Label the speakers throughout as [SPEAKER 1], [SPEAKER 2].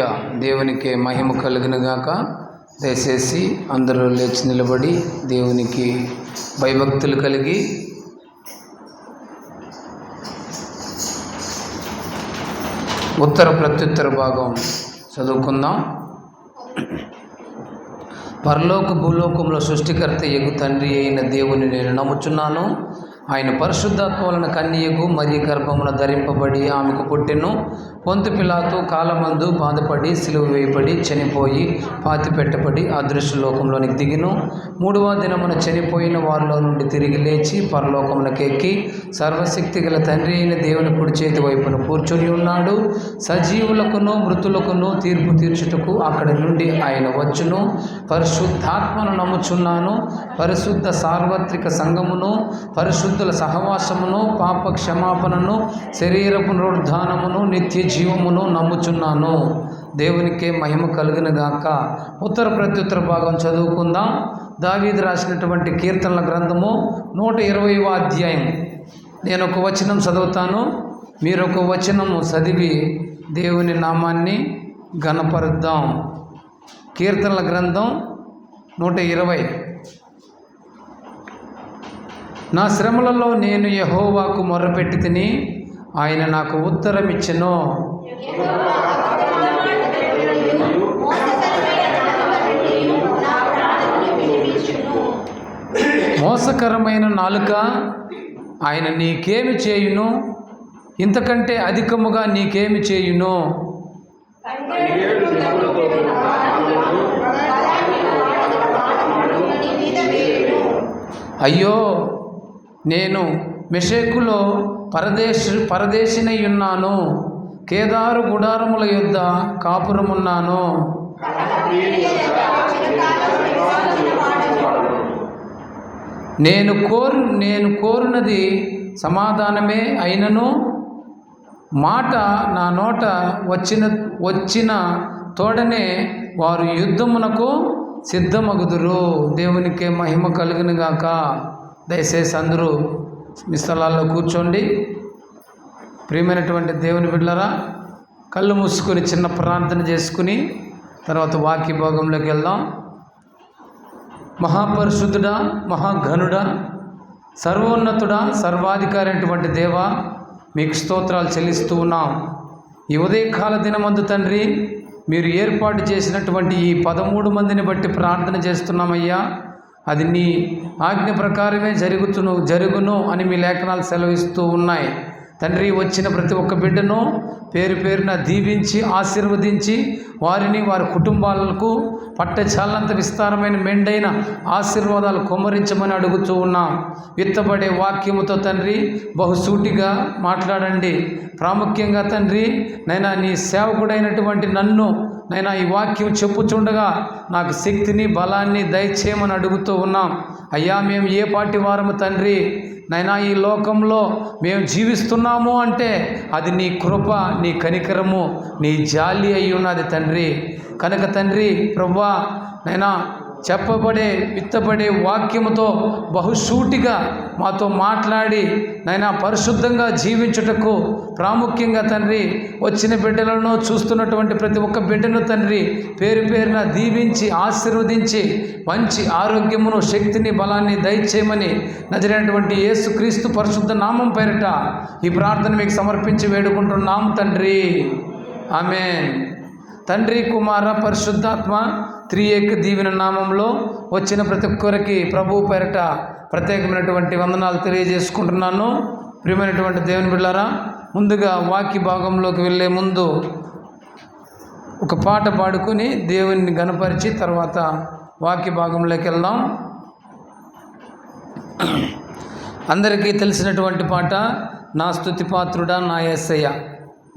[SPEAKER 1] హల్లెలూయా. దేవునికి మహిమ కలుగునుగాక. దయచేసి అందరూ లేచి నిలబడి దేవునికి భయభక్తులు కలిగి ఉత్తర ప్రత్యుత్తర భాగం చదువుకుందాం. పరలోక భూలోకంలో సృష్టికర్త యగు తండ్రి అయిన దేవుని నేను నమ్ముచున్నాను. ఆయన పరిశుద్ధాత్మ వలన కన్యకు మరి గర్భమున ధరింపబడి ఆమెకు పుట్టెను. పొంతు పిలాతు కాలమందు బాధపడి సిలువ వేయబడి చనిపోయి పాతిపెట్టబడి అదృశ్య లోకంలోనికి దిగిను. 3వ దినమున చనిపోయిన వారిలో నుండి తిరిగి లేచి పరలోకమునకు ఎక్కి సర్వశక్తి గల తండ్రి అయిన దేవుని కుడి చేతి వైపున కూర్చొని ఉన్నాడు. సజీవులకును మృతులకును తీర్పు తీర్చుటకు అక్కడి నుండి ఆయన వచ్చును. పరిశుద్ధాత్మను నమ్ముచున్నాను. పరిశుద్ధ సార్వత్రిక సంఘమును, పరిశుద్ధుల సహవాసమును, పాప క్షమాపణను, శరీర పునరుద్ధానమును, నిత్య జీవమును నమ్ముచున్నాను. దేవునికే మహిమ కలుగునుగాక. ఉత్తర ప్రత్యుత్తర భాగం చదువుకుందాం. దావీదు రాసినటువంటి కీర్తనల గ్రంథము 120వ అధ్యాయం. నేను ఒక వచనం చదువుతాను, మీరు ఒక వచనము చదివి దేవుని నామాన్ని ఘనపరుద్దాం. కీర్తనల గ్రంథం 120. నా శ్రమలలో నేను యెహోవాకు మొర్రపెట్టి తిని ఆయన నాకు ఉత్తరం ఇచ్చెను. మోసకరమైన నాలుక ఆయన నీకేమి చేయును? ఇంతకంటే అధికముగా నీకేమి చేయును? అయ్యో, నేను మెషెకులో పరదేశినై ఉన్నాను. కేదారు గుడారముల యొద్ద కాపురమున్నాను. నేను కోరునది సమాధానమే అయినను మాట నా నోట వచ్చిన తోడనే వారు యుద్ధమునకు సిద్ధమగుదురు. దేవునికే మహిమ కలుగునుగాక. దయచేసి అందరూ మీ స్థలాల్లో కూర్చోండి. ప్రియమైనటువంటి దేవుని బిడ్డలారా, కళ్ళు మూసుకొని చిన్న ప్రార్థన చేసుకుని తర్వాత వాక్య భాగంలోకి వెళ్దాం. మహాపరిశుద్ధుడా, మహాఘనుడా, సర్వోన్నతుడా, సర్వాధికారి అయినటువంటి దేవా, మీకు స్తోత్రాలు చెల్లిస్తూ ఉన్నాం. ఈ ఉదయకాల దినమందు తండ్రి, మీరు ఏర్పాటు చేసినటువంటి ఈ 13 మందిని బట్టి ప్రార్థన చేస్తున్నామయ్యా. అది నీ ఆజ్ఞ ప్రకారమే జరుగును అని మీ లేఖనాలు సెలవిస్తూ ఉన్నాయి. తండ్రి, వచ్చిన ప్రతి ఒక్క బిడ్డను పేరు పేరున దీవించి ఆశీర్వదించి వారిని వారి కుటుంబాలకు పట్టచాలంత విస్తారమైన మెండైన ఆశీర్వాదాలు కుమ్మరించమని అడుగుతూ ఉన్నాం. విత్తబడే వాక్యముతో తండ్రి బహుసూటిగా మాట్లాడండి. ప్రాముఖ్యంగా తండ్రి నైనా నీ సేవకుడైనటువంటి నన్ను నైనా ఈ వాక్యం చెప్పుచుండగా నాకు శక్తిని బలాన్ని దయచేయమని అడుగుతూ ఉన్నాం. అయ్యా, మేము ఏ పాటి వారము తండ్రి నైనా ఈ లోకంలో మేము జీవిస్తున్నాము అంటే అది నీ కృప, నీ కనికరము, నీ జాలి అయి ఉన్నది తండ్రి. కనుక తండ్రి ప్రభువా, నైనా చెప్పబడే విత్తబడే వాక్యముతో బహుసూటిగా మాతో మాట్లాడి నైనా పరిశుద్ధంగా జీవించుటకు ప్రాముఖ్యంగా తండ్రి వచ్చిన బిడ్డలను చూస్తున్నటువంటి ప్రతి ఒక్క బిడ్డను తండ్రి పేరు పేరున దీవించి ఆశీర్వదించి మంచి ఆరోగ్యమును, శక్తిని, బలాన్ని దయచేయమని నజరైనటువంటి యేసుక్రీస్తు పరిశుద్ధ నామం పేరిట ఈ ప్రార్థన మీకు సమర్పించి వేడుకుంటున్నాం తండ్రి. ఆమేన్. తండ్రి, కుమార, పరిశుద్ధాత్మ త్రియేక దీవెన నామంలో వచ్చిన ప్రతి ఒక్కరికి ప్రభువు పేరిట ప్రత్యేకమైనటువంటి వందనాలు తెలియజేసుకుంటున్నాను. ప్రియమైనటువంటి దేవుని బిడ్డలారా, ముందుగా వాక్య భాగంలోకి వెళ్ళే ముందు ఒక పాట పాడుకొని దేవుని గణపరిచి తర్వాత వాక్య భాగంలోకి వెళ్దాం. అందరికీ తెలిసినటువంటి పాట, నా స్తుతి పాత్రుడా నా యేసయ్య.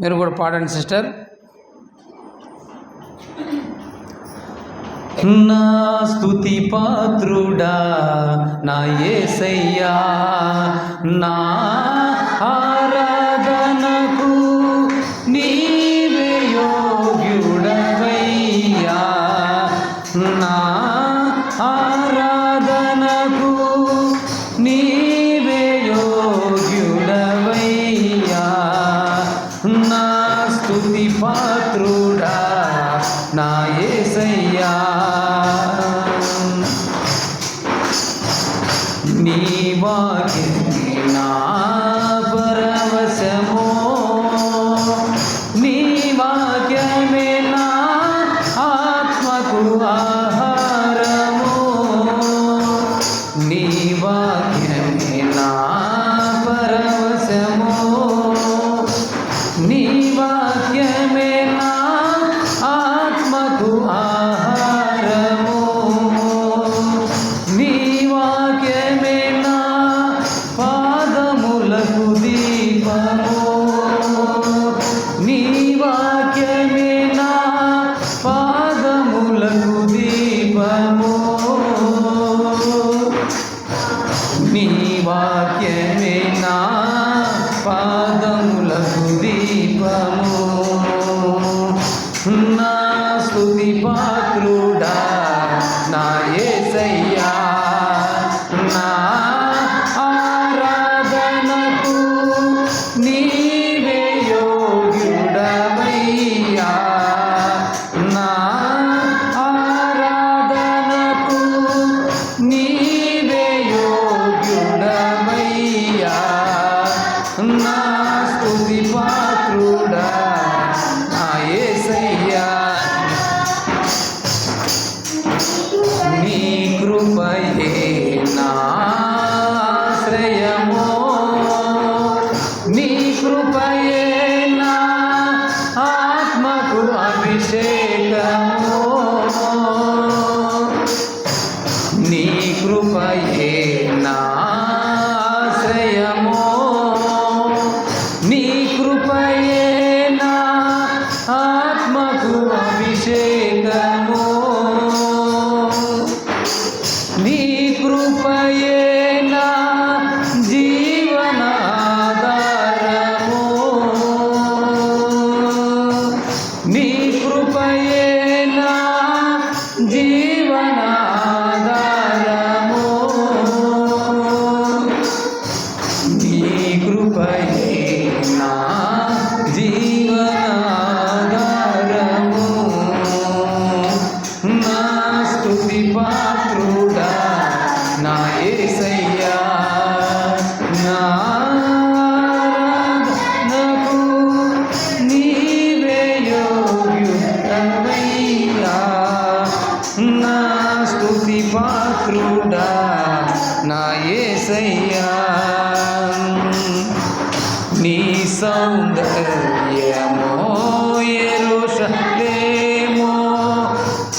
[SPEAKER 1] మీరు కూడా పాడండి సిస్టర్. నా స్తుతి పాత్రుడా నా యేసయ్యా, నా ఆరాధనకు నీవే యోగ్యుడవయ్యా. నా ఆరాధనకు నీవే యోగ్యుడవయ్యా. నా స్తుతి పాత్రుడా నీ వాక్యమే నా పరవశము, నీ వాక్యమే నా ఆత్మకు ఆహారము, నీ వాక్యమే నా పరవశము, నీ వాక్యమే నా ఆత్మకు ఆహారము, నీ వాక్యమే నా పాదములకు దీపము, నీ వాక్యమే నా పాదములకు దీపము, నీ వాక్యమే నా పాదములకు దీపము. నా స్తుతి పాత్రుడా నా యేసయ్యా, నా ఆరాధనకు నీవే యోగ్యుడవయ్యా, నా ఆరాధనకు నీవే యోగ్యుడవయ్యా, నా స్తుతి పాత్రుడా నా యేసయ్యా. నీ కృపయే నా ఆశ్రయము, నీ కృపయే నా ఆత్మకు అభిషేకము, నీ కృపయే నా ఆశ్రయము, నీ కృపయే నా ఆత్మకు అభిషేకము, నీ కృపయే నా జీవనాధారము, నీ కృపయే నా జీవనాధారము, నీ కృపయే నా జీవనాధారము. నా స్తుతి పాత్రుడా నా యేసయ్యా, నా ఆరాధనకు నీవే యోగ్యుడవయ్యా, నా స్తుతి పాత్రుడా నా యేసయ్యా. నీ సౌందర్యమో యెరూషలేమో,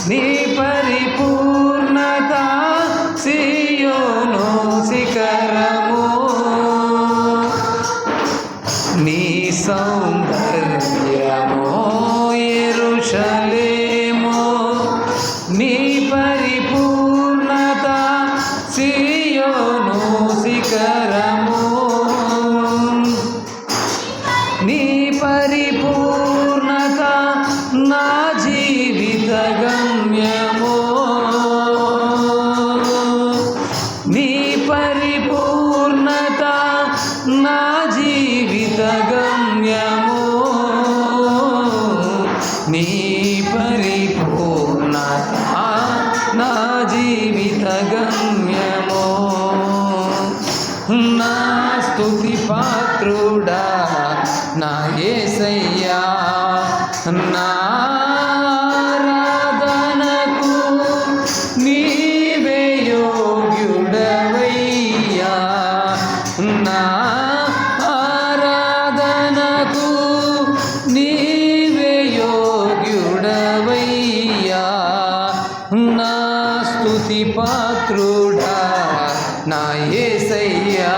[SPEAKER 1] నీ పరిపూర్ణత సీయోను శిఖరము, నీ సౌందర్యమో యెరూషలేమో, నీ పరిపూర్ణత సీయోను శిఖరము, నీ పరిపూర్ణత నా జీవిత గమ్యము, నీ పరిపూర్ణత నా జీవిత గమ్యము, నీ పరిపూర్ణత నా జీవిత గమ్యము. నా స్తుతి పాత్రుడా నా యేసయ్యా, నా ఆరాధనకు నీవే యోగ్యుడవయ్యా, నా ఆరాధనకు నీవే యోగ్యుడవయ్యా, నా స్తుతి పాత్రుడా నా యేసయ్యా,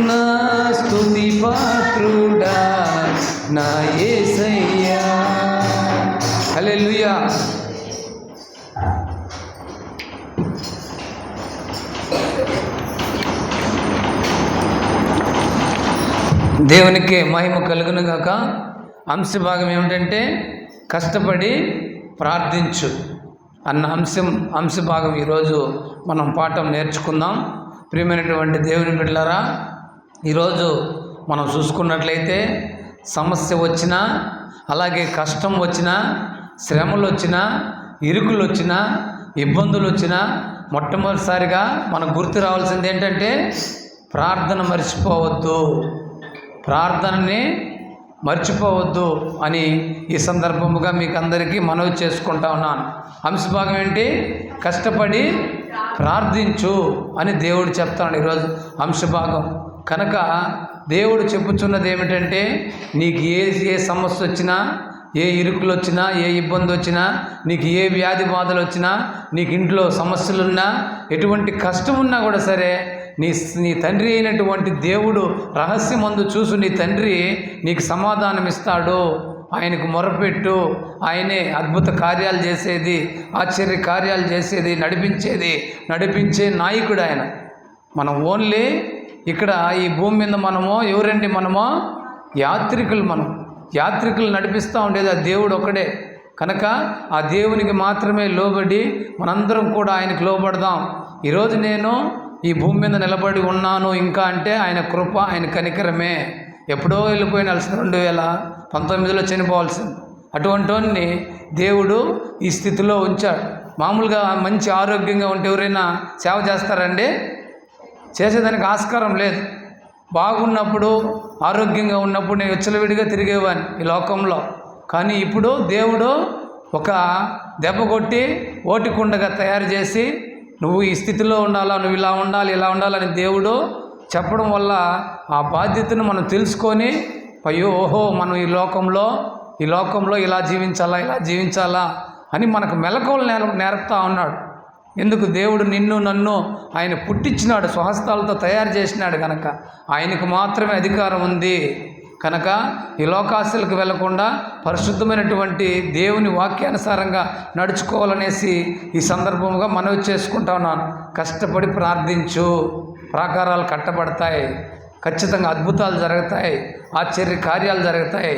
[SPEAKER 1] నా స్తుతి పాత్రుడా నా యేసయ్యా. హల్లెలూయా. దేవునికి మహిమ కలుగును గాక. అంశభాగం ఏమిటంటే కష్టపడి ప్రార్థించు అన్న అంశభాగం ఈరోజు మనం పాఠం నేర్చుకుందాం. ప్రియమైనటువంటి దేవుని బిడ్డలారా, ఈరోజు మనం చూసుకున్నట్లయితే సమస్య వచ్చినా, అలాగే కష్టం వచ్చినా, శ్రమలు వచ్చినా, ఇరుకులు వచ్చినా, ఇబ్బందులు వచ్చినా, మొట్టమొదటిసారిగా మనకు గుర్తు రావాల్సింది ఏంటంటే ప్రార్థన మర్చిపోవద్దు, ప్రార్థనని మర్చిపోవద్దు అని ఈ సందర్భముగా మీకు అందరికీ మనవి చేసుకుంటా ఉన్నాను. అంశభాగం ఏంటి? కష్టపడి ప్రార్థించు అని దేవుడు చెప్తాడు ఈరోజు అంశభాగం. కనుక దేవుడు చెప్పుచున్నది ఏమిటంటే, నీకు ఏ సమస్య వచ్చినా, ఏ ఇరుకులు వచ్చినా, ఏ ఇబ్బంది వచ్చినా, నీకు ఏ వ్యాధి బాధలు వచ్చినా, నీకు ఇంట్లో సమస్యలున్నా, ఎటువంటి కష్టం ఉన్నా కూడా సరే, నీ తండ్రి అయినటువంటి దేవుడు రహస్యమందు చూసు నీ తండ్రి నీకు సమాధానం ఇస్తాడు. ఆయనకు మొరపెట్టు. ఆయనే అద్భుత కార్యాలు చేసేది, ఆశ్చర్య కార్యాలు చేసేది, నడిపించే నాయకుడు ఆయన. మనం ఓన్లీ ఇక్కడ ఈ భూమి మీద మనము ఎవరండి? మనము యాత్రికులు. యాత్రికులు నడిపిస్తూ ఉండేది ఆ దేవుడు ఒక్కడే. కనుక ఆ దేవునికి మాత్రమే లోబడి మనందరం కూడా ఆయనకు లోబడదాం. ఈరోజు నేను ఈ భూమి మీద నిలబడి ఉన్నాను ఇంకా అంటే ఆయన కృప, ఆయన కనికరమే. ఎప్పుడో వెళ్ళిపోయిన 2019లో చనిపోవాల్సింది అటువంటి వాడిని దేవుడు ఈ స్థితిలో ఉంచాడు. మామూలుగా మంచి ఆరోగ్యంగా ఉంటే ఎవరైనా సేవ చేస్తారండి? చేసేదానికి ఆస్కారం లేదు. బాగున్నప్పుడు, ఆరోగ్యంగా ఉన్నప్పుడు నేను విచ్చలవిడిగా తిరిగేవాడిని ఈ లోకంలో. కానీ ఇప్పుడు దేవుడు ఒక దెబ్బ కొట్టి ఓటికుండగా తయారు చేసి, నువ్వు ఈ స్థితిలో ఉండాలా, నువ్వు ఇలా ఉండాలి, ఇలా ఉండాలని దేవుడు చెప్పడం వల్ల ఆ బాధ్యతను మనం తెలుసుకొని, అయ్యో ఓహో మనం ఈ లోకంలో ఇలా జీవించాలా అని మనకు మెలకువలు నేర్పుతా ఉన్నాడు. ఎందుకు? దేవుడు నిన్ను నన్ను ఆయన పుట్టించినాడు, స్వహస్తాలతో తయారు చేసినాడు. కనుక ఆయనకు మాత్రమే అధికారం ఉంది. కనుక ఈ లోకాశలకు వెళ్లకుండా పరిశుద్ధమైనటువంటి దేవుని వాక్యానుసారంగా నడుచుకోవాలనేసి ఈ సందర్భంగా మనవి చేసుకుంటా ఉన్నాను. కష్టపడి ప్రార్థించు, ప్రాకారాలు కట్టబడతాయి, ఖచ్చితంగా అద్భుతాలు జరుగుతాయి, ఆశ్చర్య కార్యాలు జరుగుతాయి.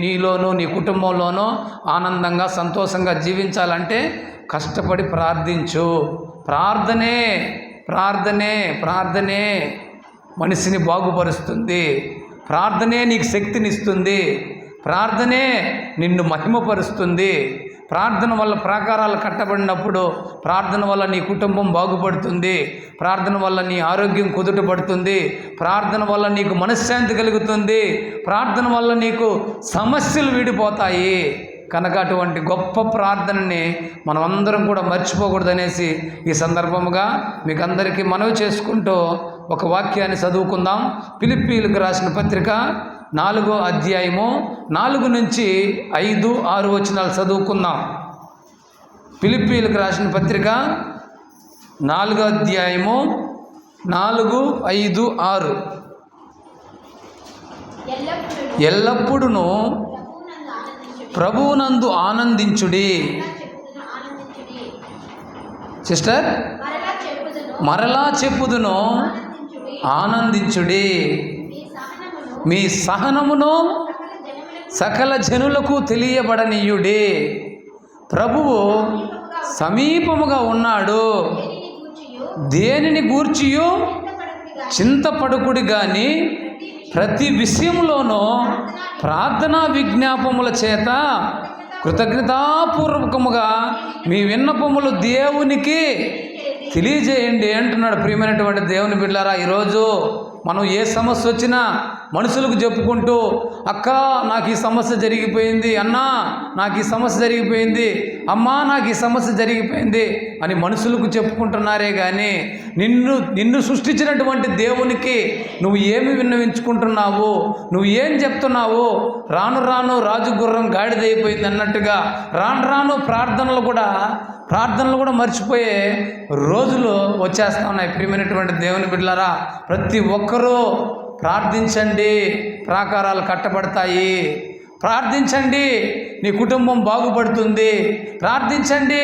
[SPEAKER 1] నీలోనూ నీ కుటుంబంలోనూ ఆనందంగా సంతోషంగా జీవించాలంటే కష్టపడి ప్రార్థించు. ప్రార్థనే మనిషిని బాగుపరుస్తుంది. ప్రార్థనే నీకు శక్తినిస్తుంది. ప్రార్థనే నిన్ను మహిమపరుస్తుంది. ప్రార్థన వల్ల ప్రాకారాలు కట్టబడినప్పుడు, ప్రార్థన వల్ల నీ కుటుంబం బాగుపడుతుంది, ప్రార్థన వల్ల నీ ఆరోగ్యం కుదుటపడుతుంది, ప్రార్థన వల్ల నీకు మనశ్శాంతి కలుగుతుంది, ప్రార్థన వల్ల నీకు సమస్యలు వీడిపోతాయి. కనుక అటువంటి గొప్ప ప్రార్థనని మనమందరం కూడా మర్చిపోకూడదనేసి ఈ సందర్భముగా మీకు అందరికీ మనవి చేసుకుంటూ ఒక వాక్యాన్ని చదువుకుందాం. ఫిలిప్పీయులకు రాసిన పత్రిక 4వ అధ్యాయము 4 నుంచి 5, 6 వచనాలు చదువుకుందాం. ఫిలిప్పీయులకు రాసిన పత్రిక 4వ అధ్యాయము 4, 5, 6. ఎల్లప్పుడూ ప్రభువునందు ఆనందించుడి. సిస్టర్, మరలా చెప్పుదును ఆనందించుడి. మీ సహనమును సకల జనులకు తెలియబడనీయుడి. ప్రభువు సమీపముగా ఉన్నాడు. దేనిని గూర్చియు చింతపడుకుడి గాని ప్రతి విషయంలోనూ ప్రార్థనా విజ్ఞాపముల చేత కృతజ్ఞతాపూర్వకముగా మీ విన్నపములు దేవునికి తెలియజేయండి అంటున్నాడు. ప్రియమైనటువంటి దేవుని బిడ్డలారా, ఈరోజు మనం ఏ సమస్య వచ్చినా మనుషులకు చెప్పుకుంటూ, అక్క నాకు ఈ సమస్య జరిగిపోయింది, అన్నా నాకు ఈ సమస్య జరిగిపోయింది, అమ్మా నాకు ఈ సమస్య జరిగిపోయింది అని మనుషులకు చెప్పుకుంటున్నారే కానీ నిన్ను సృష్టించినటువంటి దేవునికి నువ్వు ఏమి విన్నవించుకుంటున్నావు, నువ్వు ఏం చెప్తున్నావు? రాను రాను రాజు గుర్రం గాడిదైపోయింది అన్నట్టుగా రాను ప్రార్థనలు కూడా మర్చిపోయే రోజులు వచ్చేస్తా ఉన్నాయి. ప్రియమైనటువంటి దేవుని బిడ్డలారా, ప్రతి ఒక్కరూ ప్రార్థించండి, ప్రాకారాలు కట్టబడతాయి. ప్రార్థించండి, నీ కుటుంబం బాగుపడుతుంది. ప్రార్థించండి,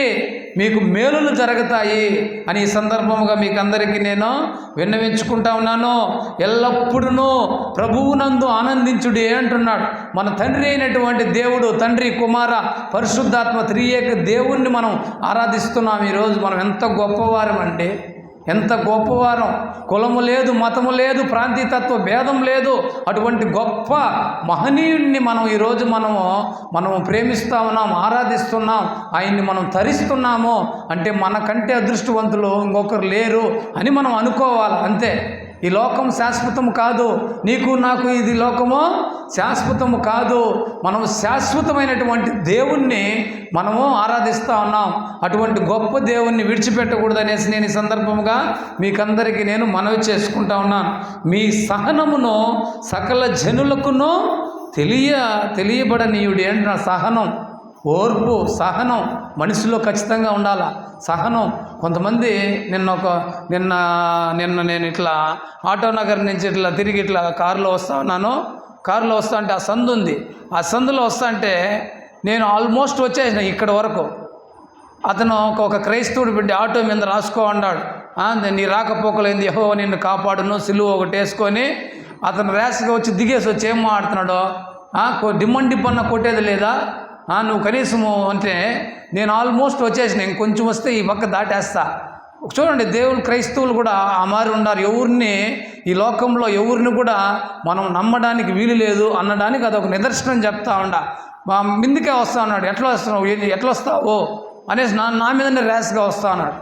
[SPEAKER 1] మీకు మేలులు జరుగుతాయి అని ఈ సందర్భముగా మీకు అందరికీ నేను విన్నవించుకుంటా ఉన్నాను. ఎల్లప్పుడూ ప్రభువునందు ఆనందించుడి అంటున్నాడు. మన తండ్రి అయినటువంటి దేవుడు, తండ్రి, కుమార, పరిశుద్ధాత్మ త్రియేక దేవుణ్ణి మనం ఆరాధిస్తున్నాం. ఈరోజు మనం ఎంత గొప్పవారం అంటే ఎంత గొప్పవారం. కులము లేదు, మతము లేదు, ప్రాంతీయతత్వ భేదం లేదు. అటువంటి గొప్ప మహనీయుడిని మనం ఈరోజు మనము ప్రేమిస్తూ ఉన్నాం, ఆరాధిస్తున్నాం, ఆయన్ని మనం తరిస్తున్నాము అంటే మనకంటే అదృష్టవంతులు ఇంకొకరు లేరు అని మనం అనుకోవాలి. అంతే. ఈ లోకం శాశ్వతం కాదు. నీకు నాకు ఇది లోకము శాశ్వతము కాదు. మనం శాశ్వతమైనటువంటి దేవుణ్ణి మనము ఆరాధిస్తూ ఉన్నాం. అటువంటి గొప్ప దేవుణ్ణి విడిచిపెట్టకూడదనేసి నేను ఈ సందర్భంగా మీకందరికీ నేను మనవి చేసుకుంటా ఉన్నాను. మీ సహనమును సకల జనులకును తెలియబడనీయుడు. ఏంటి నా సహనం, ఓర్పు, సహనం మనిషిలో ఖచ్చితంగా ఉండాలా. సహనం. కొంతమంది నిన్న నేను ఇట్లా ఆటోనగర్ నుంచి ఇట్లా తిరిగి ఇట్లా కారులో వస్తా ఉన్నాను. కారులో వస్తా అంటే ఆ సందు ఉంది. ఆ సందులో వస్తా అంటే నేను ఆల్మోస్ట్ వచ్చేసిన ఇక్కడ వరకు. అతను ఒక క్రైస్తవుడు బిడ్డ ఆటో మీద రాసుకో అన్నాడు, నీ రాకపోకలేంది యెహోవా నిన్ను కాపాడును, సిలువ ఒకటి వేసుకొని అతను ర్యాష్గా వచ్చి దిగేసి వచ్చి ఏం మాట్లాడుతున్నాడో, డిమ్మన్న కొట్టేది లేదా, నువ్వు కనీసము అంటే నేను ఆల్మోస్ట్ వచ్చేసిన, ఇంకొంచెం వస్తే ఈ పక్క దాటేస్తా. చూడండి, దేవుడు క్రైస్తవులు కూడా ఆ మారి ఉన్నారు. ఎవరిని ఈ లోకంలో ఎవరిని కూడా మనం నమ్మడానికి వీలు లేదు అనడానికి అదొక నిదర్శనం చెప్తా ఉండ. మా ముందుకే వస్తా ఉన్నాడు. ఎట్లా వస్తావు అనేసి నా మీదనే ర్యాష్గా వస్తా ఉన్నాడు.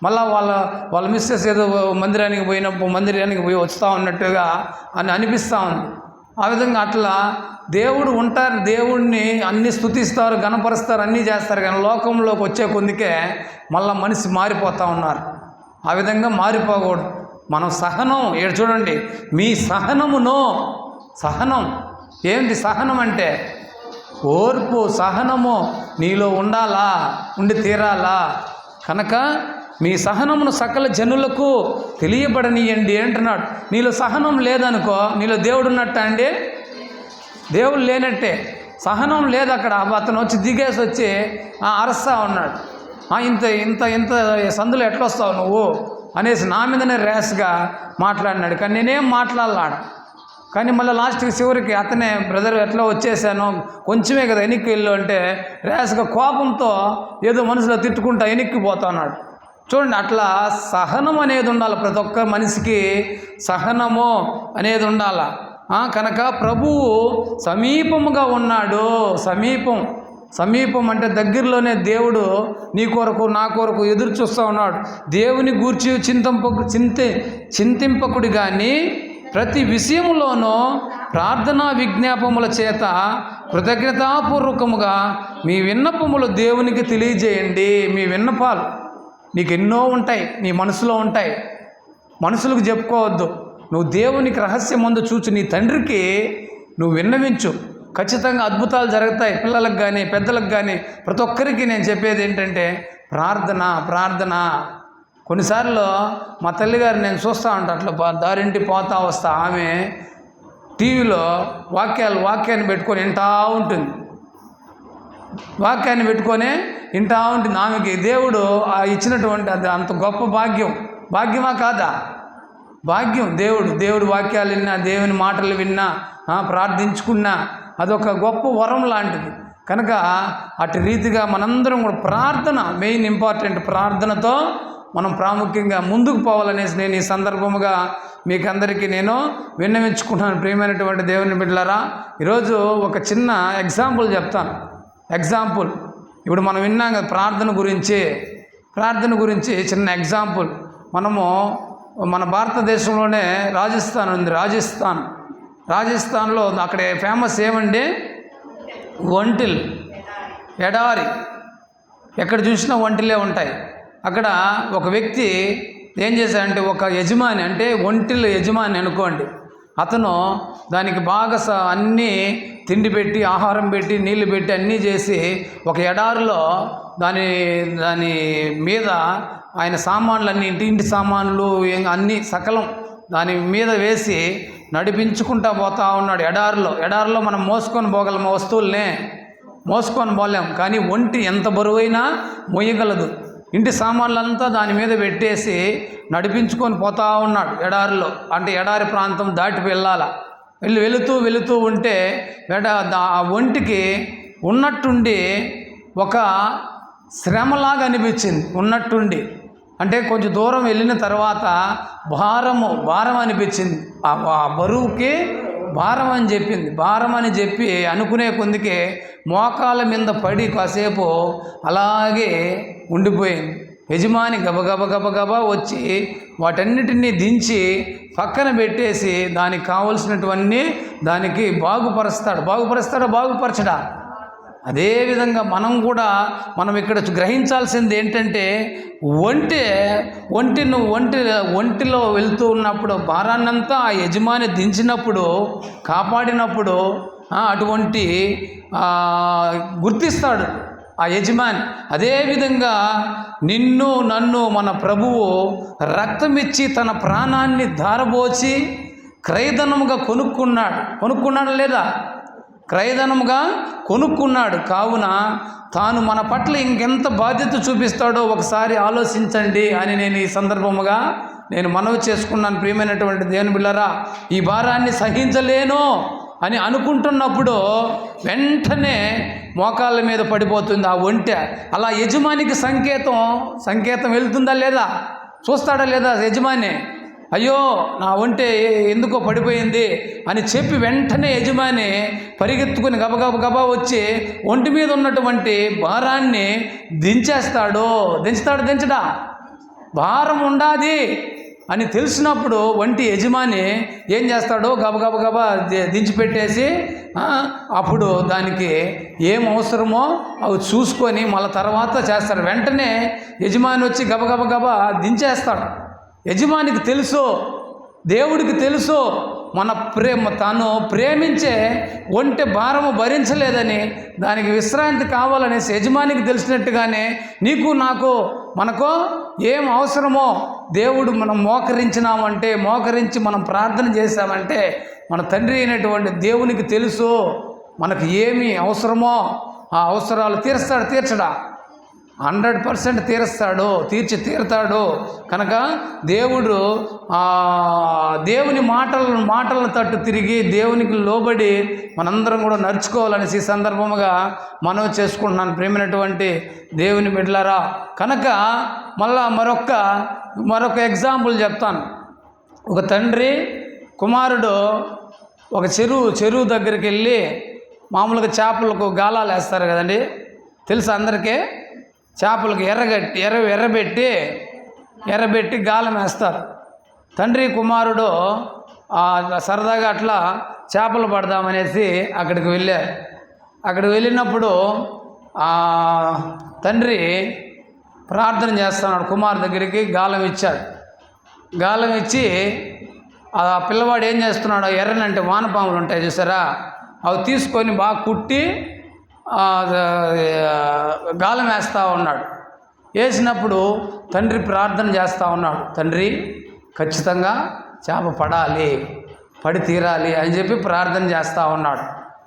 [SPEAKER 1] మళ్ళీ వాళ్ళ మిస్సెస్ ఏదో మందిరానికి పోయి వస్తూ ఉన్నట్టుగా అనిపిస్తూ ఉంది. ఆ విధంగా అట్లా దేవుడు ఉంటారు, దేవుడిని అన్ని స్తుతిస్తారు, గణపరుస్తారు, అన్నీ చేస్తారు. కానీ లోకంలోకి వచ్చే కొద్దికే మళ్ళీ మనిషి మారిపోతూ ఉన్నారు. ఆ విధంగా మారిపోకూడదు. మనం సహనం చూడండి, మీ సహనం ఏంటి? సహనం అంటే ఓర్పు, సహనము నీలో ఉండి తీరాలా. కనుక మీ సహనమును సకల జనులకు తెలియబడనీయండి అంటున్నాడు. నీలో సహనం లేదనుకో, నీలో దేవుడు ఉన్నట్ట అండి? దేవుడు లేనట్టే. సహనం లేదు అక్కడ. అతను వచ్చి దిగేసి వచ్చి అరస్తా ఉన్నాడు. ఇంత సందులో ఎట్లా వస్తావు నువ్వు అనేసి నా మీదనే ర్యాష్గా మాట్లాడినాడు. కానీ నేనేం మాట్లాడలాడు. కానీ మళ్ళీ లాస్ట్కి చివరికి అతనే, బ్రదర్ ఎట్లా వచ్చేసాను, కొంచెమే కదా వెనక్కి వెళ్ళు అంటే ర్యాష్గా కోపంతో ఏదో మనసులో తిట్టుకుంటా వెనక్కిపోతా ఉన్నాడు. చూడండి, అట్లా సహనం అనేది ఉండాలి. ప్రతి ఒక్క మనిషికి సహనము అనేది ఉండాలి. కనుక ప్రభువు సమీపముగా ఉన్నాడు. సమీపం అంటే దగ్గరలోనే దేవుడు నీ కొరకు నా కొరకు ఎదురు చూస్తూ ఉన్నాడు. దేవుని గూర్చి చింతింపకుడి కానీ ప్రతి విషయంలోనూ ప్రార్థనా విజ్ఞాపముల చేత కృతజ్ఞతాపూర్వకముగా మీ విన్నపములు దేవునికి తెలియజేయండి. మీ విన్నపాలు నీకు ఎన్నో ఉంటాయి, నీ మనసులో ఉంటాయి, మనుషులకు చెప్పుకోవద్దు. నువ్వు దేవునికి రహస్యమందు చూచి నీ తండ్రికి నువ్వు విన్నవించు. ఖచ్చితంగా అద్భుతాలు జరుగుతాయి. పిల్లలకు కానీ పెద్దలకు కానీ ప్రతి ఒక్కరికి నేను చెప్పేది ఏంటంటే ప్రార్థన. కొన్నిసార్లు మా తల్లిగారు నేను చూస్తూ ఉంటాను, అట్లా దారింటి పోతా వస్తా, ఆమె టీవీలో వాక్యాన్ని పెట్టుకొని వింటూ ఉంటుంది. వాక్యాన్ని పెట్టుకొని వింటూ ఉంటుంది. ఆమెకి దేవుడు ఇచ్చినటువంటి అది అంత గొప్ప భాగ్యమా కాదా? భాగ్యం. దేవుడు వాక్యాలు విన్నా, దేవుని మాటలు విన్నా, ప్రార్థించుకున్నా అదొక గొప్ప వరం లాంటిది. కనుక అటు రీతిగా మనందరం కూడా ప్రార్థన మెయిన్ ఇంపార్టెంట్. ప్రార్థనతో మనం ప్రాముఖ్యంగా ముందుకు పోవాలనేసి నేను ఈ సందర్భముగా మీకు అందరికీ నేను విన్నవించుకుంటున్నాను. ప్రియమైనటువంటి దేవుని బిడ్డలారా, ఈరోజు ఒక చిన్న ఎగ్జాంపుల్ చెప్తాను. ఇప్పుడు మనం విన్నాం కదా ప్రార్థన గురించి చిన్న ఎగ్జాంపుల్. మనము మన భారతదేశంలోనే రాజస్థాన్ ఉంది. రాజస్థాన్లో అక్కడ ఫేమస్ ఏమండి? ఒంటిల్, ఎడారి. ఎక్కడ చూసినా ఒంటిలే ఉంటాయి. అక్కడ ఒక వ్యక్తి ఏం చేశాడంటే, ఒక యజమాని అంటే ఒంటిల్ యజమాని అనుకోండి, అతను దానికి బాగా అన్నీ తిండి పెట్టి, ఆహారం పెట్టి, నీళ్లు పెట్టి అన్నీ చేసి ఒక ఎడారిలో దాని మీద ఆయన సామాన్లన్నీ, ఇంటి సామాన్లు అన్నీ సకలం దాని మీద వేసి నడిపించుకుంటా పోతా ఉన్నాడు. ఎడారిలో మనం మోసుకొని పోగలము, వస్తువుల్నే మోసుకొని పోలేం. కానీ ఒంటి ఎంత బరువైనా మోయగలదు. ఇంటి సామాన్లంతా దాని మీద పెట్టేసి నడిపించుకొని పోతా ఉన్నాడు ఎడారిలో. అంటే ఎడారి ప్రాంతం దాటి వెళుతూ ఉంటే ఆ ఒంటికి ఉన్నట్టుండి ఒక శ్రమలాగా అనిపించింది. ఉన్నట్టుండి అంటే కొంచెం దూరం వెళ్ళిన తర్వాత భారం అనిపించింది. ఆ బరువుకి భారం అని చెప్పింది. భారం అని చెప్పి అనుకునే కొందికి మోకాల మీద పడి కాసేపు అలాగే ఉండిపోయింది. యజమాని గబగబా వచ్చి వాటన్నిటినీ దించి పక్కన పెట్టేసి దానికి కావలసినటువన్నీ దానికి బాగుపరచడా? అదేవిధంగా మనం ఇక్కడ గ్రహించాల్సింది ఏంటంటే ఒంటిలో వెళ్తూ ఉన్నప్పుడు భారాన్నంతా ఆ యజమాని దించినప్పుడు, కాపాడినప్పుడు అటువంటి గుర్తిస్తాడు ఆ యజమాని. అదేవిధంగా నన్ను మన ప్రభువు రక్తమిచ్చి తన ప్రాణాన్ని ధారబోచి క్రయధనముగా కొనుక్కున్నాడు లేదా? క్రయధనముగా కొనుక్కున్నాడు. కావున తాను మన పట్ల ఇంకెంత బాధ్యత చూపిస్తాడో ఒకసారి ఆలోచించండి అని నేను ఈ సందర్భముగా మనవి చేసుకున్నాను. ప్రియమైనటువంటి దేవుని బిడ్డలారా, ఈ భారాన్ని సహించలేను అని అనుకుంటున్నప్పుడు వెంటనే మోకాళ్ళ మీద పడిపోతుంది ఆ ఒంటె. అలా యజమానికి సంకేతం వెళ్తుందా లేదా? చూస్తాడా లేదా యజమాని? అయ్యో నా ఒంటె ఎందుకో పడిపోయింది అని చెప్పి వెంటనే యజమాని పరిగెత్తుకుని గబగబా వచ్చి ఒంటి మీద ఉన్నటువంటి భారాన్ని దించడా? భారం ఉండాది అని తెలిసినప్పుడు వంటి యజమాని ఏం చేస్తాడో గబగబా దించిపెట్టేసి అప్పుడు దానికి ఏం అవసరమో అవి చూసుకొని మళ్ళీ తర్వాత చేస్తాడు. వెంటనే యజమాని వచ్చి గబగబా దించేస్తాడు. యజమానికి తెలుసు, దేవుడికి తెలుసు తాను ప్రేమించే ఒంటె భారము భరించలేదని, దానికి విశ్రాంతి కావాలనేసి యజమానికి తెలిసినట్టుగానే మనకు ఏం అవసరమో దేవుడు మనం మోకరించి మనం ప్రార్థన చేశామంటే మన తండ్రి అయినటువంటి దేవునికి తెలుసు మనకు ఏమి అవసరమో ఆ అవసరాలు తీర్చడా? 100% తీర్తాడు. కనుక దేవుని మాటలను తట్టు తిరిగి దేవునికి లోబడి మనందరం కూడా నడుచుకోవాలనేసి ఈ సందర్భముగా మనవి చేసుకుంటున్నాను. ప్రేమైనటువంటి దేవుని బిడ్డలారా, కనుక మళ్ళా మరొక ఎగ్జాంపుల్ చెప్తాను. ఒక తండ్రి కుమారుడు ఒక చెరువు దగ్గరికి వెళ్ళి, మామూలుగా చేపలకు గాలాలు వేస్తారు కదండి, తెలుసు అందరికీ. చేపలకు ఎర్రబెట్టి గాలం వేస్తారు. తండ్రి కుమారుడు సరదాగా అట్లా చేపలు పడదామనేసి అక్కడికి వెళ్ళారు. అక్కడికి వెళ్ళినప్పుడు తండ్రి ప్రార్థన చేస్తున్నాడు. కుమారు దగ్గరికి గాలం ఇచ్చాడు. గాలం ఇచ్చి ఆ పిల్లవాడు ఏం చేస్తున్నాడు, ఎర్రనంటే వానపాములు ఉంటాయి చూసారా, అవి తీసుకొని బాగా కుట్టి గాలం వేస్తూ ఉన్నాడు. వేసినప్పుడు తండ్రి ప్రార్థన చేస్తూ ఉన్నాడు. తండ్రి ఖచ్చితంగా చేప పడి తీరాలి అని చెప్పి ప్రార్థన చేస్తూ ఉన్నాడు.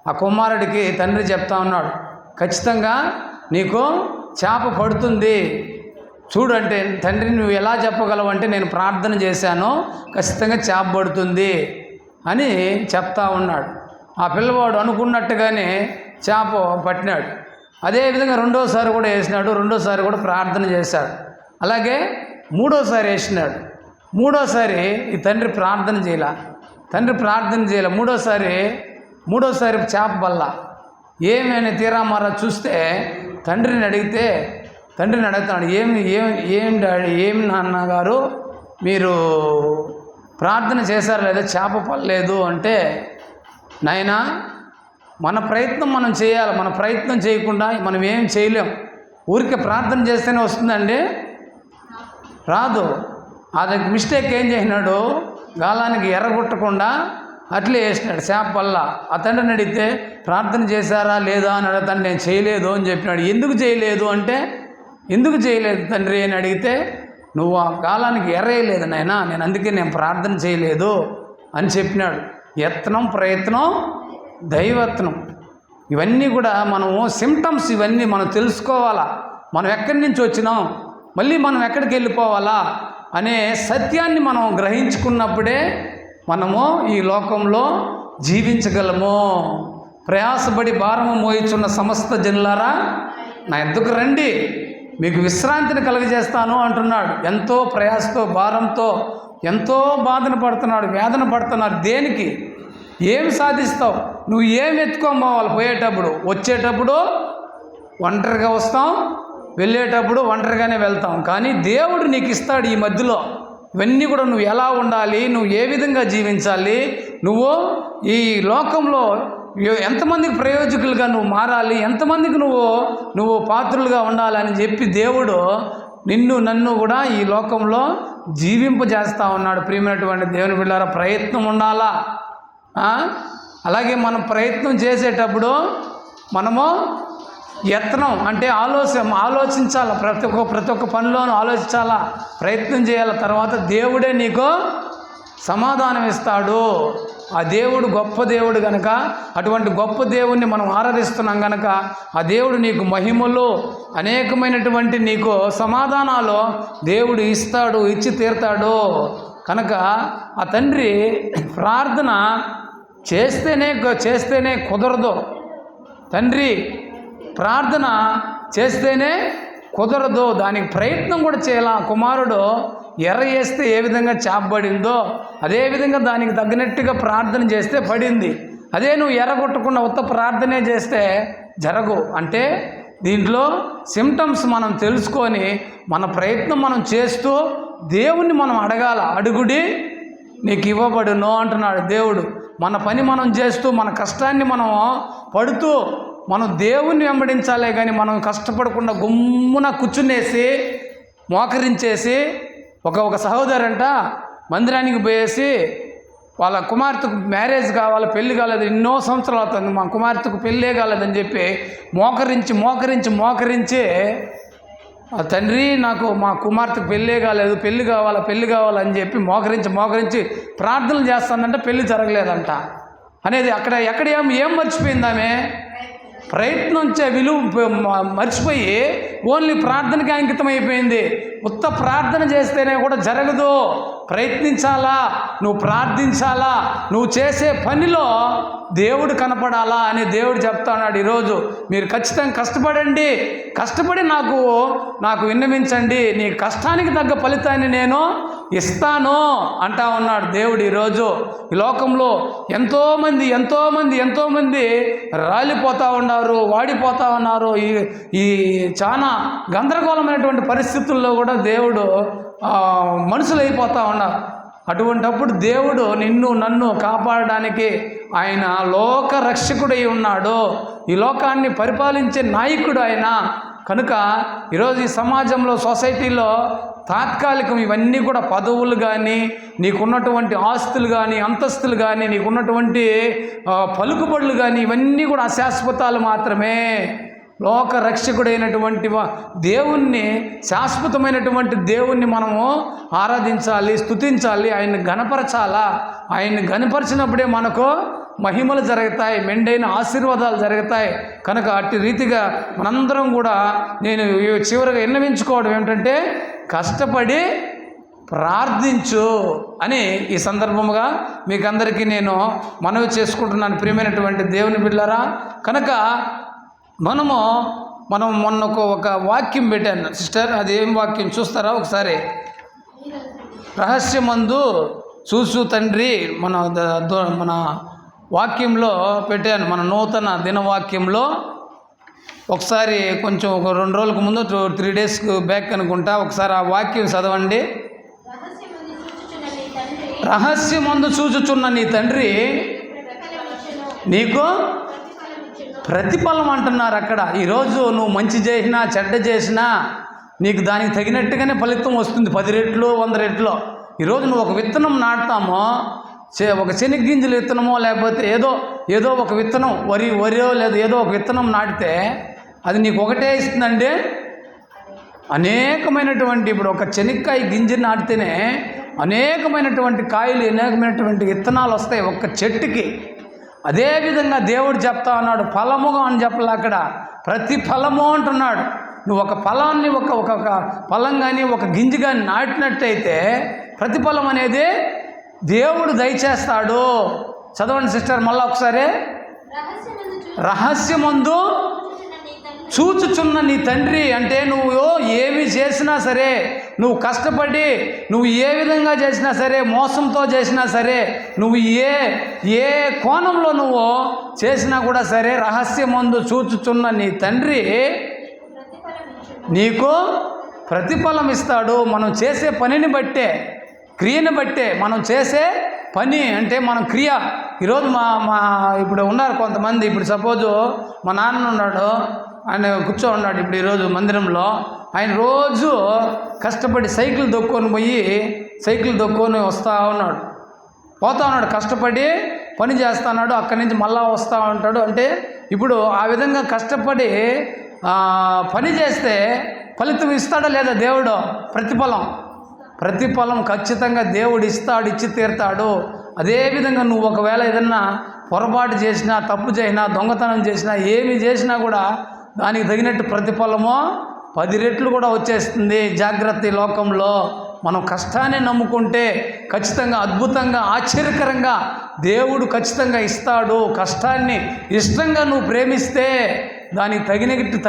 [SPEAKER 1] ఆ కుమారుడికి తండ్రి చెప్తా ఉన్నాడు, ఖచ్చితంగా నీకు చేప పడుతుంది చూడంటే, తండ్రి నువ్వు ఎలా చెప్పగలవు అంటే, నేను ప్రార్థన చేశాను, ఖచ్చితంగా చేప పడుతుంది అని చెప్తా ఉన్నాడు. ఆ పిల్లవాడు అనుకున్నట్టుగానే చేప పట్టినాడు. అదేవిధంగా రెండోసారి కూడా వేసినాడు. రెండోసారి కూడా ప్రార్థన చేశాడు. అలాగే మూడోసారి వేసినాడు. మూడోసారి ఈ తండ్రి ప్రార్థన చేయాల. మూడోసారి చేప బల్ల ఏమైనా తీరామారా చూస్తే తండ్రిని అడుగుతాడు, ఏమి నాన్నగారు మీరు ప్రార్థన చేశారు లేదా, చేప పడలేదు అంటే, నాయనా మన ప్రయత్నం మనం చేయాలి. మన ప్రయత్నం చేయకుండా మనం ఏం చేయలేం. ఊరికే ప్రార్థన చేస్తేనే వస్తుందండి, రాదు. అదొక మిస్టేక్ ఏం చేసినాడు, గాలానికి ఎర్రగొట్టకుండా అట్లే వేసినాడు చేప వల్ల. ఆ తండ్రిని అడిగితే ప్రార్థన చేశారా లేదా అని అడుగుతాను. నేను చేయలేదు అని చెప్పినాడు. ఎందుకు చేయలేదు అంటే, ఎందుకు చేయలేదు తండ్రి అని అడిగితే, నువ్వు ఆ గాలానికి ఎర్రేయలేదు నాయనా, నేను ప్రార్థన చేయలేదు అని చెప్పినాడు. యత్నం ప్రయత్నం దైవత్నం, ఇవన్నీ కూడా మనము సిమ్టమ్స్, ఇవన్నీ మనం తెలుసుకోవాలా. మనం ఎక్కడి నుంచి వచ్చినాం, మళ్ళీ మనం ఎక్కడికి వెళ్ళిపోవాలా అనే సత్యాన్ని మనం గ్రహించుకున్నప్పుడే మనము ఈ లోకంలో జీవించగలము. ప్రయాసపడి భారము మోయిచున్న సమస్త జనులారా నా ఎద్దుకు రండి, మీకు విశ్రాంతిని కలుగజేస్తాను అంటున్నాడు. ఎంతో ప్రయాసతో భారంతో ఎంతో బాధన పడుతున్నాడు, వేదన పడుతున్నారు. దేనికి? ఏమి సాధిస్తావు? నువ్వు ఏమి ఎత్తుకోవాలి? పోయేటప్పుడు వచ్చేటప్పుడు ఒంటరిగా వస్తాం, వెళ్ళేటప్పుడు ఒంటరిగానే వెళ్తాం. కానీ దేవుడు నీకు ఇస్తాడు ఈ మధ్యలో ఇవన్నీ కూడా. నువ్వు ఎలా ఉండాలి, నువ్వు ఏ విధంగా జీవించాలి, నువ్వు ఈ లోకంలో ఎంతమందికి ప్రయోజకులుగా నువ్వు మారాలి, ఎంతమందికి నువ్వు పాత్రులుగా ఉండాలని చెప్పి దేవుడు నిన్ను నన్ను కూడా ఈ లోకంలో జీవింపజేస్తూ ఉన్నాడు. ప్రియమైనటువంటి దేవుని బిడ్డలారా, ప్రయత్నం ఉండాలా. అలాగే మనం ప్రయత్నం చేసేటప్పుడు మనము యత్నం అంటే ఆలోచించాలా. ప్రతి ఒక్క పనిలోనూ ఆలోచించాలా, ప్రయత్నం చేయాలి. తర్వాత దేవుడే నీకు సమాధానం ఇస్తాడు. ఆ దేవుడు గొప్ప దేవుడు కనుక, అటువంటి గొప్ప దేవుణ్ణి మనం ఆరాధిస్తున్నాం కనుక ఆ దేవుడు నీకు మహిమలు అనేకమైనటువంటి నీకు సమాధానాలు దేవుడు ఇస్తాడు, ఇచ్చి తీరుతాడు. కనుక ఆ తండ్రి ప్రార్థన చేస్తేనే కుదరదు. తండ్రి ప్రార్థన చేస్తేనే కుదరదు, దానికి ప్రయత్నం కూడా చేయాల. కుమారుడు ఎర్ర వేస్తే ఏ విధంగా చేపబడిందో అదేవిధంగా దానికి తగినట్టుగా ప్రార్థన చేస్తే పడింది. అదే నువ్వు ఎర్రగొట్టకుండా ఉత్త ప్రార్థనే చేస్తే జరగు. అంటే దీంట్లో సిమ్టమ్స్ మనం తెలుసుకొని మన ప్రయత్నం మనం చేస్తూ దేవుణ్ణి మనం అడగాల. అడుగుడి నీకు ఇవ్వబడును అంటున్నాడు దేవుడు. మన పని మనం చేస్తూ మన కష్టాన్ని మనం పడుతూ మనం దేవుణ్ణి వెంబడించాలే కానీ మనం కష్టపడకుండా గుమ్మున కూర్చునేసి మోకరించేసి ఒక సహోదరంట మందిరానికి పోయేసి వాళ్ళ కుమార్తెకు మ్యారేజ్ కావాలి, పెళ్ళి కాలేదు, ఎన్నో సంవత్సరాలు అవుతుంది, మా కుమార్తెకు పెళ్ళే కాలేదని చెప్పి మోకరించి ఆ తండ్రి నాకు మా కుమార్తెకు పెళ్ళే కాలేదు, పెళ్ళి కావాలని చెప్పి మోకరించి ప్రార్థనలు చేస్తానంటే పెళ్ళి జరగలేదంట అనేది. ఎక్కడ ఏం మర్చిపోయింది ఆమె? ప్రయత్నం విలువ మర్చిపోయి ఓన్లీ ప్రార్థనకి అంకితం అయిపోయింది. ఉత్త ప్రార్థన చేస్తేనే కూడా జరగదు. ప్రయత్నించాలా, నువ్వు ప్రార్థించాలా, నువ్వు చేసే పనిలో దేవుడు కనపడాలా అని దేవుడు చెప్తున్నాడు. ఈరోజు మీరు ఖచ్చితంగా కష్టపడండి, కష్టపడి నాకు విన్నవించండి, నీ కష్టానికి తగ్గ ఫలితాన్ని నేను ఇస్తాను అంటా ఉన్నాడు దేవుడు. ఈరోజు ఈ లోకంలో ఎంతోమంది రాలిపోతూ ఉన్నారు, వాడిపోతూ ఉన్నారు. ఈ చాలా గందరగోళమైనటువంటి పరిస్థితుల్లో కూడా దేవుడు మనుషులు అయిపోతూ ఉన్నారు. అటువంటప్పుడు దేవుడు నిన్ను నన్ను కాపాడడానికి ఆయన లోక రక్షకుడై ఉన్నాడు. ఈ లోకాన్ని పరిపాలించే నాయకుడు ఆయన. కనుక ఈరోజు ఈ సమాజంలో సొసైటీలో తాత్కాలికం ఇవన్నీ కూడా పదవులు కానీ, నీకున్నటువంటి ఆస్తులు కానీ, అంతస్తులు కానీ, నీకున్నటువంటి పలుకుబడులు కానీ ఇవన్నీ కూడా అశాశ్వతాలు మాత్రమే. లోక రక్షకుడైనటువంటి దేవుణ్ణి, శాశ్వతమైనటువంటి దేవుణ్ణి మనము ఆరాధించాలి, స్తుతించాలి, ఆయన్ని గణపరచాలా. ఆయన్ని గణపరిచినప్పుడే మనకు మహిమలు జరుగుతాయి, మెండైన ఆశీర్వాదాలు జరుగుతాయి. కనుక అట్టి రీతిగా మనందరం కూడా నేను చివరిగా విన్నవించుకోవడం ఏమిటంటే, కష్టపడి ప్రార్థించు అని ఈ సందర్భముగా మీకు అందరికీ నేను మనవి చేసుకుంటున్నాను. ప్రియమైనటువంటి దేవుని బిడ్డలారా, కనుక మనం మొన్న ఒక వాక్యం పెట్టాను సిస్టర్. అది ఏం వాక్యం చూస్తారా ఒకసారి? రహస్యమందు చూసు తండ్రి మన వాక్యంలో పెట్టాను. మన నూతన దినవాక్యంలో ఒకసారి కొంచెం ఒక 2 రోజులకు ముందు 3 days బ్యాక్ అనుకుంటా, ఒకసారి ఆ వాక్యం చదవండి. రహస్యమందు చూచుచున్న నీ తండ్రి నీకు ప్రతిఫలం అంటున్నారు అక్కడ. ఈరోజు నువ్వు మంచి చేసినా చెడ్డ చేసినా నీకు దానికి తగినట్టుగానే ఫలితం వస్తుంది, 10 రెట్లు 100 రెట్లు. ఈరోజు నువ్వు ఒక విత్తనం నాటుతామో, ఒక శనగగింజల విత్తనమో, లేకపోతే ఏదో ఒక విత్తనం వరియో లేదా ఏదో ఒక విత్తనం నాటితే అది నీకు ఒకటే ఇస్తుందండి. అనేకమైనటువంటి ఇప్పుడు ఒక శనక్కాయ గింజ నాటితేనే అనేకమైనటువంటి కాయలు, అనేకమైనటువంటి విత్తనాలు వస్తాయి ఒక్క చెట్టుకి. అదేవిధంగా దేవుడు చెప్తా ఉన్నాడు, ఫలముగా అని చెప్పలే అక్కడ, ప్రతి ఫలము అంటున్నాడు. నువ్వు ఒక ఫలాన్ని ఒక ఫలం కానీ ఒక గింజ కానీ నాటినట్టయితే ప్రతిఫలం అనేది దేవుడు దయచేస్తాడు. చదవండి సిస్టర్ మళ్ళీ ఒకసారి. రహస్యమందు చూచుచున్న నీ తండ్రి అంటే నువ్వు ఏమి చేసినా సరే, నువ్వు కష్టపడి నువ్వు ఏ విధంగా చేసినా సరే, మోసంతో చేసినా సరే, నువ్వు ఏ కోణంలో నువ్వు చేసినా కూడా సరే, రహస్యమందు చూచుచున్న నీ తండ్రి నీకు ప్రతిఫలం ఇస్తాడు. మనం చేసే పనిని బట్టే, క్రియని బట్టే, మనం చేసే పని అంటే మనం క్రియ. ఈరోజు ఇప్పుడు ఉన్నారు కొంతమంది, ఇప్పుడు సపోజు మా నాన్న ఉన్నాడు, ఆయన కూర్చో ఉన్నాడు ఇప్పుడు ఈరోజు మందిరంలో. ఆయన రోజు కష్టపడి సైకిల్ దొక్కొని వస్తూ ఉన్నాడు, పోతా ఉన్నాడు, కష్టపడి పని చేస్తున్నాడు, అక్కడి నుంచి మళ్ళా వస్తూ ఉంటాడు. అంటే ఇప్పుడు ఆ విధంగా కష్టపడి పని చేస్తే ఫలితం ఇస్తాడా లేదా దేవుడు? ప్రతిఫలం ఖచ్చితంగా దేవుడు ఇస్తాడు, ఇచ్చి తీరుతాడు. అదేవిధంగా నువ్వు ఒకవేళ ఏదన్నా పొరపాటు చేసినా, తప్పు చేసినా, దొంగతనం చేసినా, ఏమి చేసినా కూడా దానికి తగినట్టు ప్రతిఫలము 10 రెట్లు కూడా వచ్చేస్తుంది. జాగ్రత్త. ఈ లోకంలో మనం కష్టాన్ని నమ్ముకుంటే ఖచ్చితంగా అద్భుతంగా, ఆశ్చర్యకరంగా దేవుడు ఖచ్చితంగా ఇస్తాడు. కష్టాన్ని ఇష్టంగా నువ్వు ప్రేమిస్తే దానికి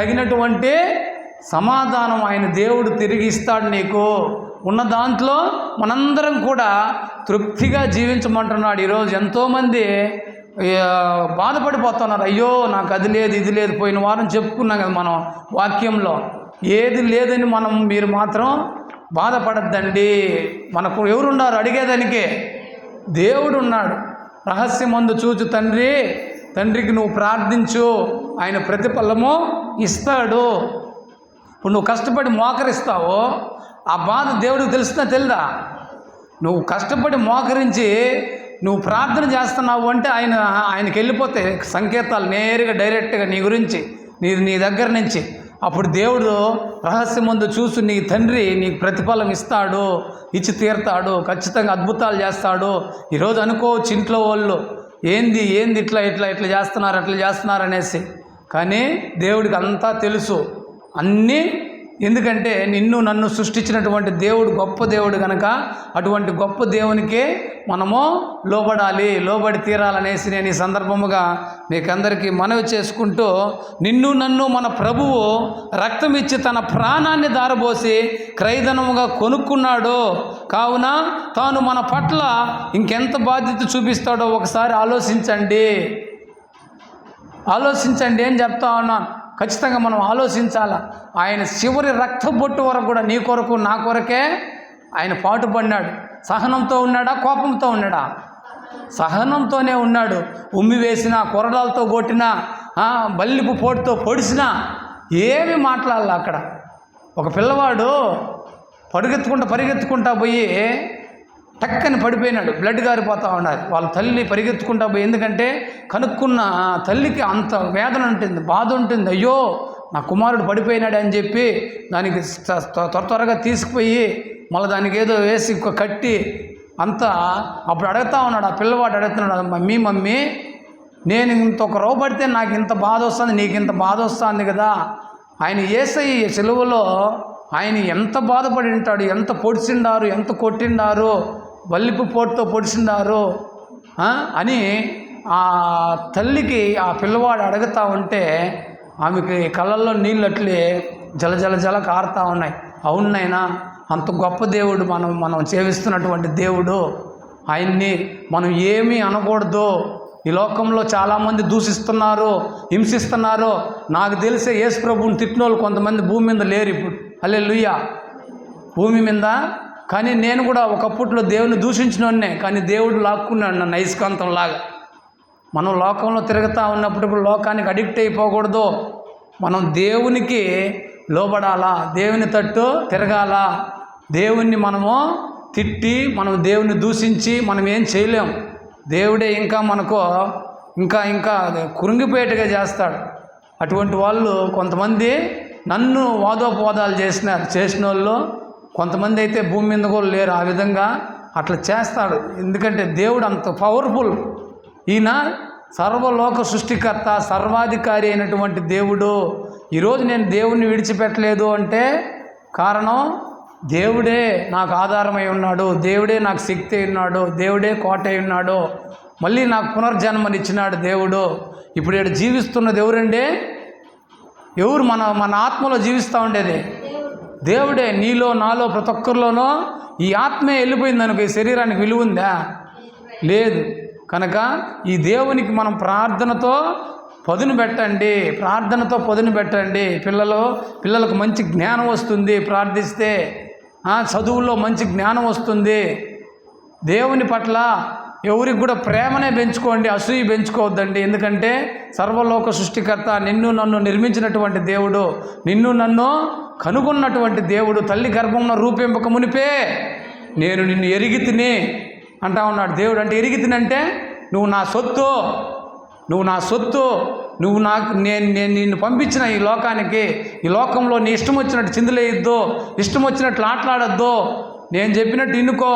[SPEAKER 1] తగినటువంటి సమాధానం ఆయన దేవుడు తిరిగి ఇస్తాడు నీకు. ఉన్న దాంట్లో మనందరం కూడా తృప్తిగా జీవించమంటున్నాడు. ఈరోజు ఎంతోమంది బాధపడిపోతున్నారు, అయ్యో నాకు అది లేదు, ఇది లేదు. పోయిన వారం చెప్పుకున్నాం కదా మనం వాక్యంలో, ఏది లేదని మీరు మాత్రం బాధపడద్దండి. మనకు ఎవరున్నారు అడిగేదానికే? దేవుడు ఉన్నాడు. రహస్యమందు చూచు తండ్రికి నువ్వు ప్రార్థించు, ఆయన ప్రతిఫలము ఇస్తాడు. ఇప్పుడు నువ్వు కష్టపడి మోకరిస్తావో ఆ బాధ దేవుడికి తెలుదా? నువ్వు కష్టపడి మోకరించి నువ్వు ప్రార్థన చేస్తున్నావు అంటే ఆయనకి వెళ్ళిపోతే సంకేతాలు నేరుగా డైరెక్ట్గా నీ గురించి, నీ దగ్గర నుంచి. అప్పుడు దేవుడు రహస్యమందు చూసి నీ తండ్రి నీకు ప్రతిఫలం ఇస్తాడు, ఇచ్చి తీరుతాడు, ఖచ్చితంగా అద్భుతాలు చేస్తాడు. ఈరోజు అనుకోవచ్చు ఇంట్లో వాళ్ళు, ఏంది ఇట్లా చేస్తున్నారు అనేసి. కానీ దేవుడికి అంతా తెలుసు అన్నీ. ఎందుకంటే నన్ను సృష్టించినటువంటి దేవుడు గొప్ప దేవుడు కనుక అటువంటి గొప్ప దేవునికే మనము లోబడి తీరాలనేసి నేను ఈ సందర్భముగా మీకందరికీ మనవి చేసుకుంటూ, నన్ను మన ప్రభువు రక్తం ఇచ్చి తన ప్రాణాన్ని దారబోసి క్రయధనముగా కొనుక్కున్నాడు. కావున తాను మన పట్ల ఇంకెంత బాధ్యత చూపిస్తాడో ఒకసారి ఆలోచించండి అని చెప్తా ఉన్నాను. ఖచ్చితంగా మనం ఆలోచించాలా. ఆయన చివరి రక్త బొట్టు వరకు కూడా నీ కొరకు, నా కొరకే ఆయన పాటుపడినాడు. సహనంతో ఉన్నాడా, కోపంతో ఉన్నాడా? సహనంతోనే ఉన్నాడు. ఉమ్మి వేసినా, కొరడాలతో కొట్టినా, బల్లిపు పోటుతో పొడిచినా ఏమి మాట్లాడాలి. అక్కడ ఒక పిల్లవాడు పరిగెత్తుకుంటా పోయి టక్కని పడిపోయినాడు, బ్లడ్ గారిపోతూ ఉన్నది. వాళ్ళ తల్లి పరిగెత్తుకుంటా పోయి, ఎందుకంటే కనుక్కున్న తల్లికి అంత వేదన ఉంటుంది, బాధ ఉంటుంది. అయ్యో నా కుమారుడు పడిపోయినాడు అని చెప్పి దానికి త్వరగా తీసుకుపోయి మళ్ళీ దానికి ఏదో వేసి కట్టి అంతా. అప్పుడు అడుగుతా ఉన్నాడు, ఆ పిల్లవాడు అడుగుతున్నాడు, మమ్మీ నేను ఇంకొక రోబడితే నాకు ఇంత బాధ వస్తుంది, నీకు ఇంత బాధ వస్తుంది కదా. ఆయన యేసయ్య సిలువలో ఆయన ఎంత బాధపడి ఉంటాడు, ఎంత పొడిచిండారు, ఎంత కొట్టిండారు, బల్లిపు పోటుతో పొడిచిండారు అని ఆ తల్లికి ఆ పిల్లవాడు అడుగుతూ ఉంటే ఆమెకి కళ్ళల్లో నీళ్ళు అట్లే జల కారుతూ ఉన్నాయి. అవునైనా అంత గొప్ప దేవుడు మనం సేవిస్తున్నటువంటి దేవుడు. ఆయన్ని మనం ఏమీ అనకూడదు. ఈ లోకంలో చాలామంది దూషిస్తున్నారు, హింసిస్తున్నారు. నాకు తెలిసే యేసు ప్రభువుని తిట్టిన వాళ్ళు కొంతమంది భూమి మీద లేరు ఇప్పుడు. హల్లెలూయా. భూమి మీద. కానీ నేను కూడా ఒకప్పట్లో దేవుని దూషించినోన్నే, కానీ దేవుడు లాక్కున్నాడు నన్ను అయస్కాంతంలాగా. మనం లోకంలో తిరుగుతూ ఉన్నప్పుడు కూడా లోకానికి అడిక్ట్ అయిపోకూడదు. మనం దేవునికి లోబడాలా, దేవుని తట్టు తిరగాల. దేవుణ్ణి మనము తిట్టి, మనం దేవుని దూషించి మనం ఏం చేయలేం. దేవుడే ఇంకా మనకు ఇంకా కురింగిపోయేట్టుగా చేస్తాడు. అటువంటి వాళ్ళు కొంతమంది నన్ను వాదోపవాదాలు చేసిన వాళ్ళు కొంతమంది అయితే భూమి మీద కూడా లేరు. ఆ విధంగా అట్లా చేస్తాడు. ఎందుకంటే దేవుడు అంత పవర్ఫుల్. ఈయన సర్వలోక సృష్టికర్త, సర్వాధికారి అయినటువంటి దేవుడు. ఈరోజు నేను దేవుణ్ణి విడిచిపెట్టలేదు అంటే కారణం దేవుడే నాకు ఆధారమై ఉన్నాడు, దేవుడే నాకు శక్తి అయి ఉన్నాడు, దేవుడే కోట అయి ఉన్నాడు. మళ్ళీ నాకు పునర్జన్మనిచ్చినాడు దేవుడు. ఇప్పుడు ఇక్కడ జీవిస్తున్నది ఎవరండి? ఎవరు మన ఆత్మలో జీవిస్తూ ఉండేది? దేవుడే. నీలో నాలో ప్రతి ఒక్కరిలోనూ ఈ ఆత్మే వెళ్ళిపోయింది అనుకో ఈ శరీరానికి విలువ ఉందా? లేదు. కనుక ఈ దేవునికి మనం ప్రార్థనతో పదును పెట్టండి, ప్రార్థనతో పదును పెట్టండి. పిల్లలకు మంచి జ్ఞానం వస్తుంది ప్రార్థిస్తే, చదువుల్లో మంచి జ్ఞానం వస్తుంది. దేవుని పట్ల ఎవరికి కూడా ప్రేమనే పెంచుకోండి, అసూయ పెంచుకోవద్దండి. ఎందుకంటే సర్వలోక సృష్టికర్త, నిన్ను నన్ను నిర్మించినటువంటి దేవుడు, నిన్ను నన్ను కనుగొన్నటువంటి దేవుడు, తల్లి గర్భంలో రూపింపక మునిపే నేను నిన్ను ఎరిగి తిని అంటా ఉన్నాడు దేవుడు. అంటే ఎరిగి తినంటే నువ్వు నా సొత్తు, నువ్వు నా సొత్తు, నువ్వు నాకు నేను నిన్ను పంపించిన ఈ లోకానికి, ఈ లోకంలో నీ ఇష్టం వచ్చినట్టు చిందులేయొద్దు, ఇష్టం వచ్చినట్లు ఆటలాడొద్దు, నేను చెప్పినట్టు ఇన్నుకో.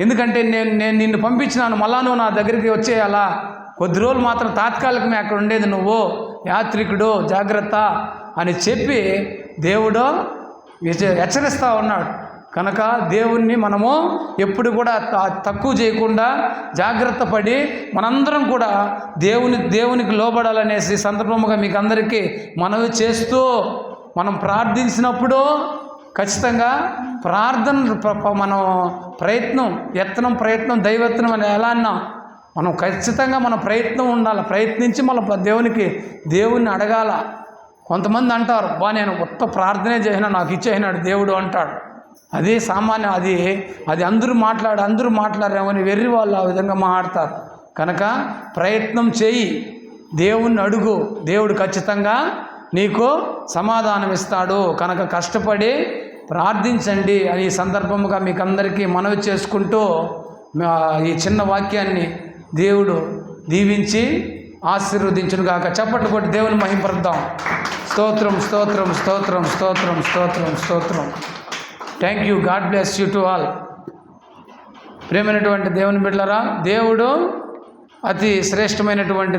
[SPEAKER 1] ఎందుకంటే నేను నిన్ను పంపించినాను, మళ్ళా నువ్వు నా దగ్గరికి వచ్చేయాలా. కొద్ది రోజులు మాత్రం తాత్కాలికమే అక్కడ ఉండేది, నువ్వు యాత్రికుడు, జాగ్రత్త అని చెప్పి దేవుడు హెచ్చరిస్తూ ఉన్నాడు. కనుక దేవుణ్ణి మనము ఎప్పుడు కూడా తక్కువ చేయకుండా జాగ్రత్త పడి మనందరం కూడా దేవునికి లోబడాలనేసి సందర్భముగా మీకు అందరికీ మనవి చేస్తూ, మనం ప్రార్థించినప్పుడు ఖచ్చితంగా మనం ప్రయత్నం దైవత్నం అని ఎలా అన్నాం, మనం ఖచ్చితంగా మన ప్రయత్నం ఉండాలి. ప్రయత్నించి మన దేవుణ్ణి అడగాల. కొంతమంది అంటారు, నేను కొత్త ప్రార్థనే చేసినా నాకు ఇచ్చేసినాడు దేవుడు అంటాడు. అది సామాన్యం. అది అందరూ మాట్లాడారేమని వెర్రి వాళ్ళు ఆ విధంగా మాట్లాడతారు. కనుక ప్రయత్నం చేయి, దేవుణ్ణి అడుగు, దేవుడు ఖచ్చితంగా నీకు సమాధానం ఇస్తాడు. కనుక కష్టపడి ప్రార్థించండి అని ఈ సందర్భముగా మీకు అందరికీ మనవి చేసుకుంటూ ఈ చిన్న వాక్యాన్ని దేవుడు దీవించి ఆశీర్వదించునుగాక. చప్పట్లు కొట్టి దేవుని మహింపరుద్దాం. స్తోత్రం, స్తోత్రం, స్తోత్రం, స్తోత్రం, స్తోత్రం, స్తోత్రం. Thank you. God bless you to all. ప్రేమైనటువంటి దేవుని బిడ్డలారా, దేవుడు అతి శ్రేష్టమైనటువంటి